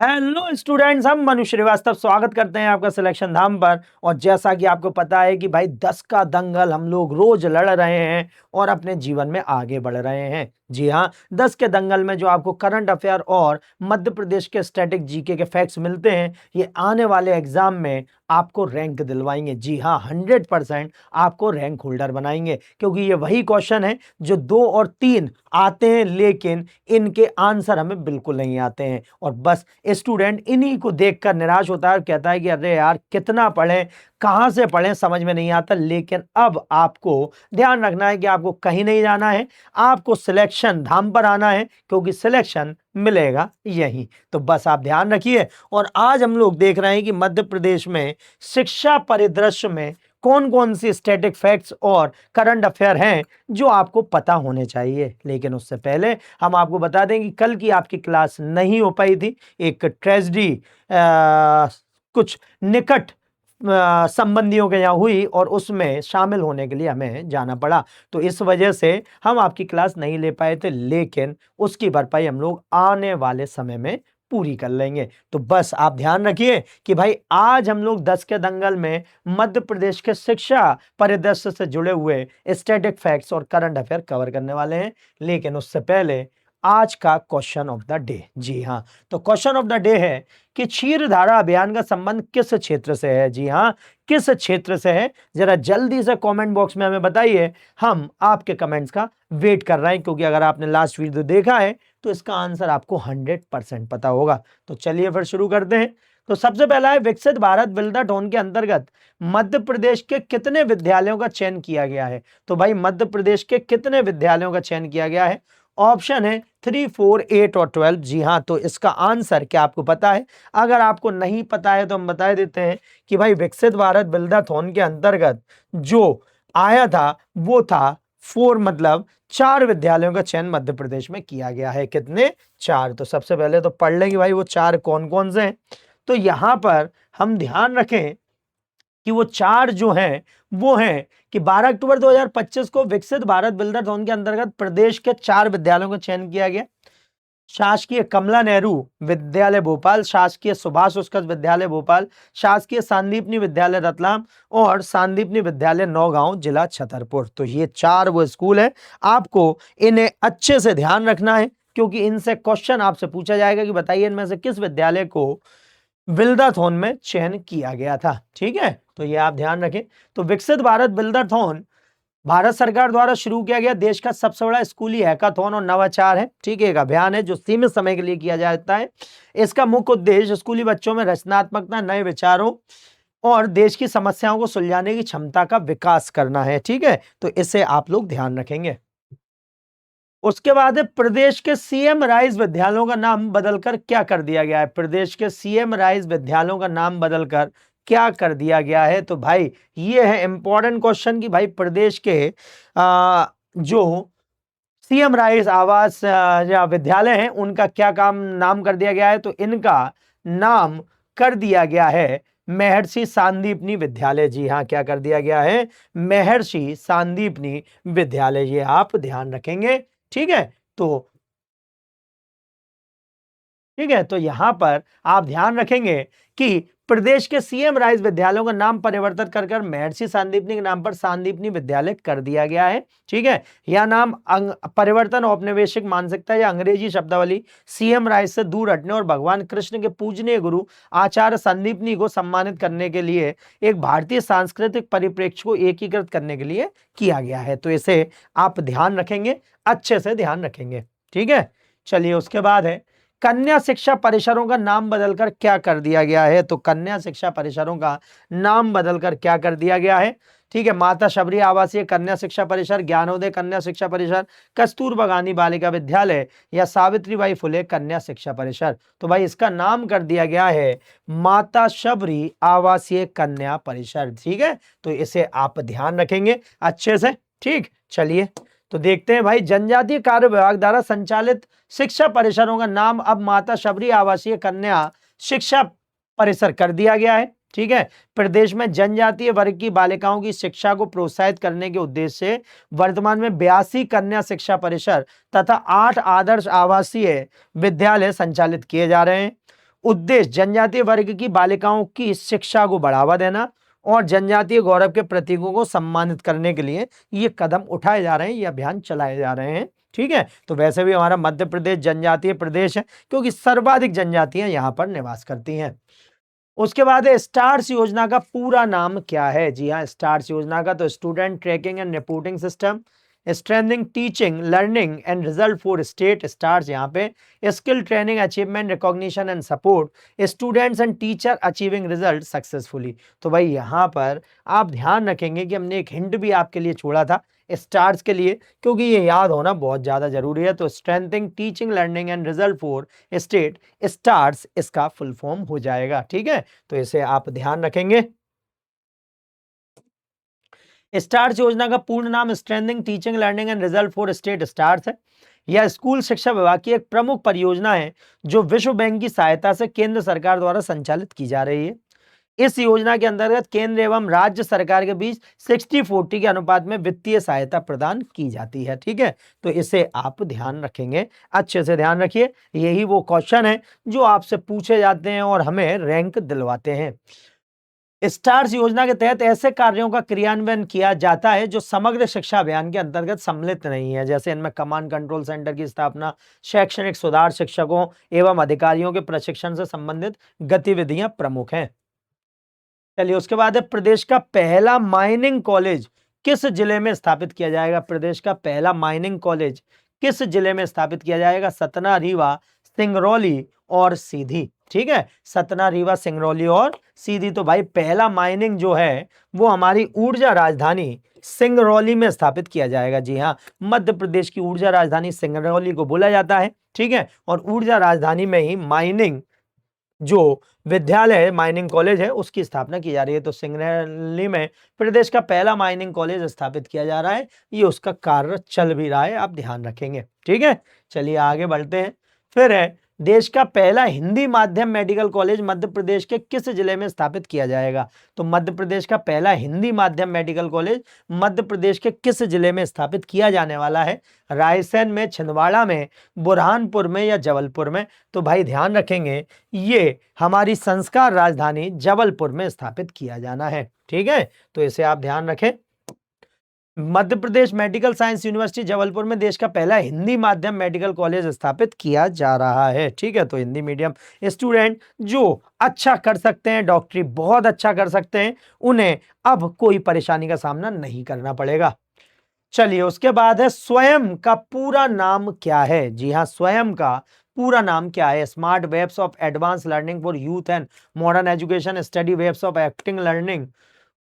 Hello students, हम मनु श्रीवास्तव स्वागत करते हैं आपका सिलेक्शन धाम पर। और जैसा कि आपको पता है कि भाई 10 का दंगल हम लोग रोज लड़ रहे हैं और अपने जीवन में आगे बढ़ रहे हैं। जी हाँ, 10 के दंगल में जो आपको करंट अफेयर और मध्य प्रदेश के स्टैटिक जीके के फैक्ट्स मिलते हैं, ये आने वाले एग्जाम में आपको रैंक दिलवाएंगे। जी हाँ, 100% आपको रैंक होल्डर बनाएंगे, क्योंकि ये वही क्वेश्चन है जो 2 और 3 आते हैं, लेकिन इनके आंसर हमें बिल्कुल नहीं आते हैं। और बस स्टूडेंट इन्हीं को देखकर निराश होता है और कहता है कि अरे यार कितना पढ़ें, कहां से पढ़ें, समझ में नहीं आता। लेकिन अब आपको ध्यान रखना है कि आपको कहीं नहीं जाना है, आपको सिलेक्शन धाम पर आना है, क्योंकि सिलेक्शन मिलेगा यहीं। तो बस आप ध्यान रखिए। और आज हम लोग देख रहे हैं कि मध्य प्रदेश में शिक्षा परिदृश्य में कौन कौन सी स्टैटिक फैक्ट्स और करंट अफेयर हैं जो आपको पता होने चाहिए। लेकिन उससे पहले हम आपको बता दें कि कल की आपकी क्लास नहीं हो पाई थी। एक ट्रेजेडी कुछ निकट संबंधियों के यहाँ हुई और उसमें शामिल होने के लिए हमें जाना पड़ा, तो इस वजह से हम आपकी क्लास नहीं ले पाए थे। लेकिन उसकी भरपाई हम लोग आने वाले समय में पूरी कर लेंगे। तो बस आप ध्यान रखिए कि भाई आज हम लोग 10 के दंगल में मध्य प्रदेश के शिक्षा परिदृश्य से जुड़े हुए स्टैटिक फैक्ट्स और करंट अफेयर कवर करने वाले हैं। लेकिन उससे पहले आज का क्वेश्चन ऑफ द डे। जी हाँ, तो क्वेश्चन ऑफ द डे है कि क्षीरधारा अभियान का संबंध किस क्षेत्र से है। जी हाँ, किस क्षेत्र से है, जरा जल्दी से कमेंट बॉक्स में हमें बताइए। हम आपके कमेंट्स का वेट कर रहे हैं, क्योंकि अगर आपने लास्ट वीडियो देखा है तो इसका आंसर आपको 100% पता होगा। तो चलिए फिर शुरू करते हैं। तो सबसे पहला है, विकसित भारत विल्डाथॉन के अंतर्गत मध्य प्रदेश के कितने विद्यालयों का चयन किया गया है। तो भाई मध्य प्रदेश के कितने विद्यालयों का चयन किया गया है। ऑप्शन है 3, 4, 8 और 12। जी हाँ, तो इसका आंसर क्या आपको पता है? अगर आपको नहीं पता है तो हम बता देते हैं कि भाई विकसित भारत विल्डाथॉन के अंतर्गत जो आया था वो था 4, मतलब 4 विद्यालयों का चयन मध्य प्रदेश में किया गया है। कितने? 4। तो सबसे पहले तो पढ़ लेंगे भाई वो 4 कौन कौन से हैं। तो यहां पर हम ध्यान रखें कि वो 4 जो हैं वो हैं कि 12 अक्टूबर 2025 को विकसित भारत विल्डाथॉन के अंतर्गत प्रदेश के 4 विद्यालयों का चयन किया गया। शासकीय कमला नेहरू विद्यालय भोपाल, शासकीय सुभाष उत्कृष्ट विद्यालय भोपाल, शासकीय सांदीपनी विद्यालय रतलाम और सांदीपनी विद्यालय नौगांव, जिला छतरपुर। तो ये 4 वो स्कूल है। आपको इन्हें अच्छे से ध्यान रखना है, क्योंकि इनसे क्वेश्चन आपसे पूछा जाएगा कि बताइए इनमें से किस विद्यालय को विल्डाथॉन में चयन किया गया था। ठीक है, तो ये आप ध्यान रखें। तो विकसित भारत विल्डाथॉन भारत सरकार द्वारा शुरू किया गया देश का सबसे बड़ा स्कूली हैकाथॉन और नवाचार है। ठीक है, एक अभियान है जो सीमित समय के लिए किया जाता है। इसका मुख्य उद्देश्य स्कूली बच्चों में रचनात्मकता, नए विचारों और देश की समस्याओं को सुलझाने की क्षमता का विकास करना है। ठीक है, तो इसे आप लोग ध्यान रखेंगे। उसके बाद है, प्रदेश के सीएम राइज विद्यालयों का नाम बदलकर क्या कर दिया गया है। प्रदेश के सीएम राइज विद्यालयों का नाम बदलकर क्या कर दिया गया है। तो भाई ये है इंपॉर्टेंट क्वेश्चन कि भाई प्रदेश के जो सीएम राइज आवास या विद्यालय हैं उनका क्या काम नाम कर दिया गया है। तो इनका नाम कर दिया गया है महर्षि सांदीपनी विद्यालय। जी हाँ, क्या कर दिया गया है? महर्षि सांदीपनी विद्यालय। ये आप ध्यान रखेंगे। ठीक है, तो यहां पर आप ध्यान रखेंगे कि प्रदेश के सीएम राइज विद्यालयों का नाम परिवर्तित कर कर महर्षि सांदीपनी के नाम पर सांदीपनी विद्यालय कर दिया गया है। ठीक है, यह नाम परिवर्तन औपनिवेशिक मानसिकता या अंग्रेजी शब्दावली सीएम राइज से दूर हटने और भगवान कृष्ण के पूजनीय गुरु आचार्य संदीपनी को सम्मानित करने के लिए एक भारतीय सांस्कृतिक परिप्रेक्ष्य को एकीकृत करने के लिए किया गया है। तो इसे आप ध्यान रखेंगे, अच्छे से ध्यान रखेंगे। ठीक है, चलिए उसके बाद है, कन्या शिक्षा परिसरों का नाम बदलकर क्या कर दिया गया है। तो कन्या शिक्षा परिसरों का नाम बदलकर क्या कर दिया गया है। ठीक है, माता शबरी आवासीय कन्या शिक्षा परिसर, ज्ञानोदय कन्या शिक्षा परिसर, कस्तूरबा गांधी बालिका विद्यालय या सावित्रीबाई फुले कन्या शिक्षा परिसर। तो भाई इसका नाम कर दिया गया है माता शबरी आवासीय कन्या परिसर। ठीक है, तो इसे आप ध्यान रखेंगे अच्छे से। ठीक, चलिए तो देखते हैं भाई, जनजातीय कार्य विभाग द्वारा संचालित शिक्षा परिसरों का नाम अब माता शबरी आवासीय कन्या शिक्षा परिसर कर दिया गया है। ठीक है, प्रदेश में जनजातीय वर्ग की बालिकाओं की शिक्षा को प्रोत्साहित करने के उद्देश्य से वर्तमान में 82 कन्या शिक्षा परिसर तथा 8 आदर्श आवासीय विद्यालय संचालित किए जा रहे हैं। उद्देश्य जनजातीय वर्ग की बालिकाओं की शिक्षा को बढ़ावा देना और जनजातीय गौरव के प्रतीकों को सम्मानित करने के लिए ये कदम उठाए जा रहे हैं, ये अभियान चलाए जा रहे हैं। ठीक है, तो वैसे भी हमारा मध्य प्रदेश जनजातीय प्रदेश है क्योंकि सर्वाधिक जनजातियां यहां पर निवास करती हैं। उसके बाद है स्टार्स योजना का पूरा नाम क्या है? जी हाँ, स्टार्स योजना का तो student trekking and reporting system, strengthening teaching learning and result for state stars, यहाँ पे skill training achievement recognition and support students and teacher achieving result successfully. तो भाई यहाँ पर आप ध्यान रखेंगे कि हमने एक हिंट भी आपके लिए छोड़ा था स्टार्स के लिए, क्योंकि ये याद होना बहुत ज्यादा जरूरी है। तो strengthening teaching learning and result for state stars इसका फुल फॉर्म हो जाएगा। ठीक है, तो इसे आप ध्यान रखेंगे। स्टार्स योजना का पूर्ण नाम strengthening teaching learning and result for state stars है। यह स्कूल शिक्षा विभाग की एक प्रमुख परियोजना है जो विश्व बैंक की सहायता से केंद्र सरकार द्वारा संचालित की जा रही है। इस योजना के अंतर्गत केंद्र एवं राज्य सरकार के बीच 60-40 के अनुपात में वित्तीय सहायता प्रदान की जाती है। ठीक है, तो इसे आप ध्यान रखेंगे, अच्छे से ध्यान रखिए। यही वो क्वेश्चन है जो आपसे पूछे जाते हैं और हमें रैंक दिलवाते हैं। स्टार्स योजना के तहत ऐसे कार्यों का क्रियान्वयन किया जाता है जो समग्र शिक्षा अभियान के अंतर्गत सम्मिलित नहीं है, जैसे इनमें कमांड कंट्रोल सेंटर की स्थापना, शैक्षणिक सुधार, शिक्षकों एवं अधिकारियों के प्रशिक्षण से संबंधित गतिविधियां प्रमुख हैं। चलिए, उसके बाद है प्रदेश का पहला माइनिंग कॉलेज किस जिले में स्थापित किया जाएगा? प्रदेश का पहला माइनिंग कॉलेज किस जिले में स्थापित किया जाएगा? सतना, रीवा, सिंगरौली और सीधी। ठीक है, सतना, रीवा, सिंगरौली और सीधी। तो भाई पहला माइनिंग जो है वो हमारी ऊर्जा राजधानी सिंगरौली में स्थापित किया जाएगा। जी हाँ, मध्य प्रदेश की ऊर्जा राजधानी सिंगरौली को बोला जाता है। ठीक है, और ऊर्जा राजधानी में ही माइनिंग जो विद्यालय है, माइनिंग कॉलेज है, उसकी स्थापना की जा रही है। तो सिंगरौली में प्रदेश का पहला माइनिंग कॉलेज स्थापित किया जा रहा है, ये उसका कार्य चल भी रहा है, आप ध्यान रखेंगे। ठीक है, चलिए आगे बढ़ते हैं। फिर है देश का पहला हिंदी माध्यम मेडिकल कॉलेज मध्य प्रदेश के किस जिले में स्थापित किया जाएगा? तो मध्य प्रदेश का पहला हिंदी माध्यम मेडिकल कॉलेज मध्य प्रदेश के किस जिले में स्थापित किया जाने वाला है? रायसेन में, छिंदवाड़ा में, बुरहानपुर में या जबलपुर में? तो भाई ध्यान रखेंगे, ये हमारी संस्कार राजधानी जबलपुर में स्थापित किया जाना है। ठीक है, तो इसे आप ध्यान रखें। Madhya Pradesh medical science university Jabalpur में देश का पहला हिंदी माध्यम मेडिकल कॉलेज स्थापित किया जा रहा है। ठीक है, तो हिंदी मीडियम स्टूडेंट जो अच्छा कर सकते हैं, डॉक्टरी बहुत अच्छा कर सकते हैं, उन्हें अब कोई परेशानी का सामना नहीं करना पड़ेगा। चलिए, उसके बाद है स्वयं का पूरा नाम क्या है? जी हाँ, स्वयं का पूरा नाम क्या है? Smart webs of advance learning for youth and modern education study webs of acting learning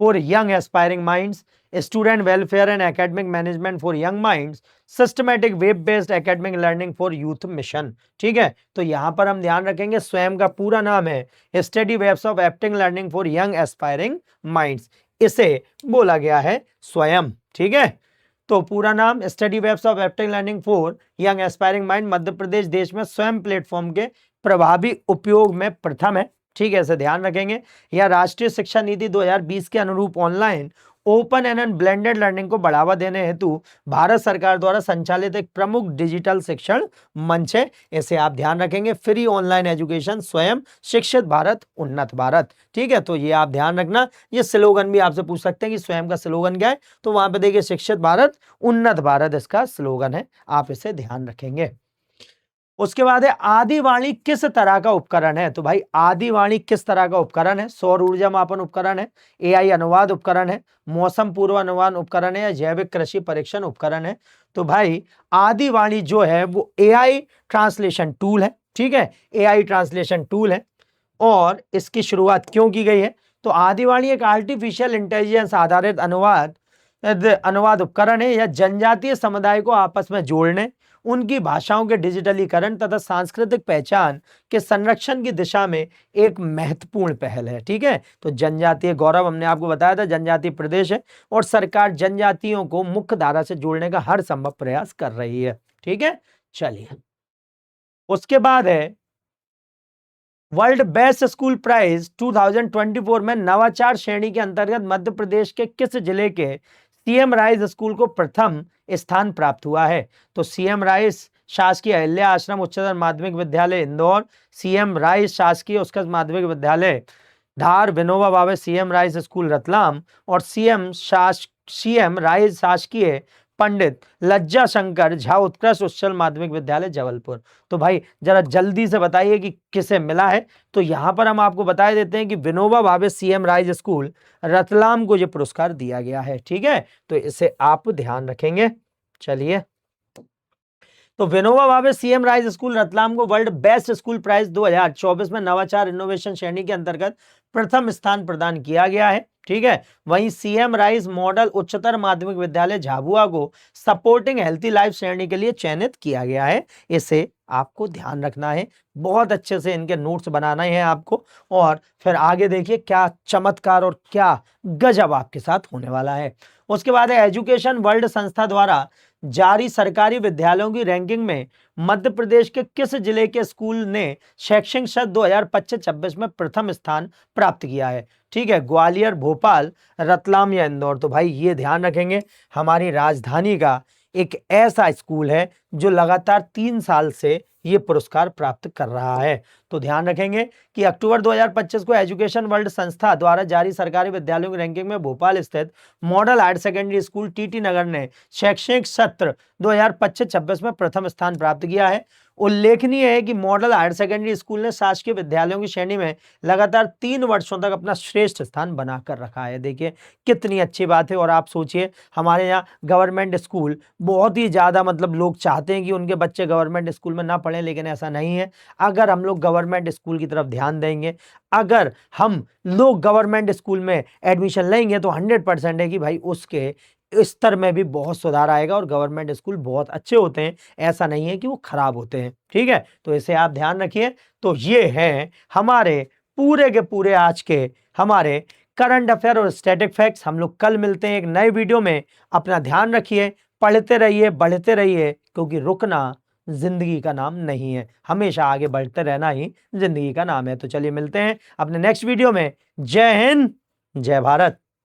for young aspiring minds, student welfare and academic management for young minds, systematic web based academic learning for youth mission. ठीक है, तो यहां पर हम ध्यान रखेंगे स्वयं का पूरा नाम है study webs of acting learning for young aspiring minds, इसे बोला गया है स्वयं। ठीक है, तो पूरा नाम study webs of acting learning for young aspiring mind. Madhya Pradesh देश में स्वयं प्लेटफॉर्म के प्रभावी उपयोग में प्रथम है। ठीक है, इसे ध्यान रखेंगे। यह राष्ट्रीय शिक्षा नीति 2020 के अनुरूप online open and blended learning को बढ़ावा देने हेतु भारत सरकार द्वारा संचालित एक प्रमुख डिजिटल शिक्षण मंच है। इसे आप ध्यान रखेंगे, फ्री ऑनलाइन एजुकेशन, स्वयं शिक्षित भारत, उन्नत भारत। ठीक है, तो ये आप ध्यान रखना। ये स्लोगन भी आपसे पूछ सकते हैं कि स्वयं का स्लोगन क्या है, तो वहां पे देखिए शिक्षित भारत, उन्नत भारत इसका स्लोगन है, आप इसे ध्यान रखेंगे। उसके बाद है आदिवाणी किस तरह का उपकरण है? तो भाई आदिवाणी किस तरह का उपकरण है? सौर ऊर्जा मापन उपकरण है, एआई अनुवाद उपकरण है, मौसम पूर्वानुमान उपकरण है या जैविक कृषि परीक्षण उपकरण है? तो भाई आदिवाणी जो है वो एआई ट्रांसलेशन टूल है। ठीक है, एआई ट्रांसलेशन टूल है। और इसकी शुरुआत क्यों की गई है? तो आदिवाणी एक आर्टिफिशियल इंटेलिजेंस आधारित अनुवाद उपकरण है। यह जनजातीय समुदाय को आपस में जोड़ने, उनकी भाषाओं के डिजिटलीकरण तथा सांस्कृतिक पहचान के संरक्षण की दिशा में एक महत्वपूर्ण पहल है। ठीक है, तो जनजातीय गौरव हमने आपको बताया था, जनजातीय प्रदेश है और सरकार जनजातियों को मुख्य धारा से जोड़ने का हर संभव प्रयास कर रही है। ठीक है, चलिए, उसके बाद है वर्ल्ड बेस्ट स्कूल प्राइज 2024 में नवाचार श्रेणी के अंतर्गत मध्य प्रदेश के किस जिले के सीएम राइस स्कूल को प्रथम स्थान प्राप्त हुआ है? तो सीएम राइस शासकीय अहिल्या आश्रम उच्चतर माध्यमिक विद्यालय इंदौर, सीएम राइस शासकीय उत्कृष्ट माध्यमिक विद्यालय धार, Vinoba Bhave CM rice school Ratlam और सीएम राइस शासकीय पंडित लज्जा शंकर झा उत्कृष्ट उच्चतर माध्यमिक विद्यालय जबलपुर। तो भाई जरा जल्दी से बताइए कि किसे मिला है। तो यहां पर हम आपको बता देते हैं कि Vinoba Bhave CM rice school Ratlam को यह पुरस्कार दिया गया है। ठीक है, तो इसे आप ध्यान रखेंगे। चलिए, तो Vinoba Bhave CM rice school Ratlam को वर्ल्ड बेस्ट स्कूल प्राइज 2024 में नवाचार इनोवेशन श्रेणी के अंतर्गत प्रथम स्थान प्रदान किया गया है। ठीक है, वहीं सीएम राइस मॉडल उच्चतर माध्यमिक विद्यालय झाबुआ को सपोर्टिंग हेल्थी लाइफ श्रेणी के लिए चयनित किया गया है। इसे आपको ध्यान रखना है, बहुत अच्छे से इनके नोट्स बनाना है आपको, और फिर आगे देखिए क्या चमत्कार और क्या गजब आपके साथ होने वाला है। उसके बाद है एजुकेशन वर्ल्ड संस्था द्वारा जारी सरकारी विद्यालयों की रैंकिंग में मध्य प्रदेश के किस जिले के स्कूल ने शैक्षणिक सत्र 2025-26 में प्रथम स्थान प्राप्त किया है। ठीक है, ग्वालियर, भोपाल, रतलाम या इंदौर। तो भाई ये ध्यान रखेंगे, हमारी राजधानी का एक ऐसा स्कूल है जो लगातार 3 साल से ये पुरस्कार प्राप्त कर रहा है। तो ध्यान रखेंगे कि अक्टूबर 2025 को एजुकेशन वर्ल्ड संस्था द्वारा जारी सरकारी विद्यालयों की रैंकिंग में भोपाल स्थित model higher secondary school TT Nagar ने शैक्षणिक सत्र 2025-26 में प्रथम स्थान प्राप्त किया है। उल्लेखनीय है कि मॉडल हायर सेकेंडरी स्कूल ने शासकीय विद्यालयों की श्रेणी में लगातार 3 वर्षों तक अपना श्रेष्ठ स्थान बनाकर रखा है। देखिए कितनी अच्छी बात है। और आप सोचिए, हमारे यहाँ गवर्नमेंट स्कूल बहुत ही ज्यादा, मतलब लोग चाहते हैं कि उनके बच्चे गवर्नमेंट स्कूल में ना पढ़ें, लेकिन ऐसा नहीं है। अगर हम लोग गवर्नमेंट स्कूल की तरफ ध्यान देंगे, अगर हम लोग गवर्नमेंट स्कूल में एडमिशन लेंगे, तो 100% है कि भाई उसके स्तर में भी बहुत सुधार आएगा। और गवर्नमेंट स्कूल बहुत अच्छे होते हैं, ऐसा नहीं है कि वो खराब होते हैं। ठीक है, तो इसे आप ध्यान रखिए। तो ये हैं हमारे पूरे के पूरे आज के हमारे करंट अफेयर और स्टैटिक फैक्ट्स। हम लोग कल मिलते हैं एक नए वीडियो में। अपना ध्यान रखिए, पढ़ते रहिए, बढ़ते रहिए, क्योंकि रुकना जिंदगी का नाम नहीं है, हमेशा आगे बढ़ते रहना ही जिंदगी का नाम है। तो चलिए मिलते हैं अपने नेक्स्ट वीडियो में। जय हिंद, जय भारत।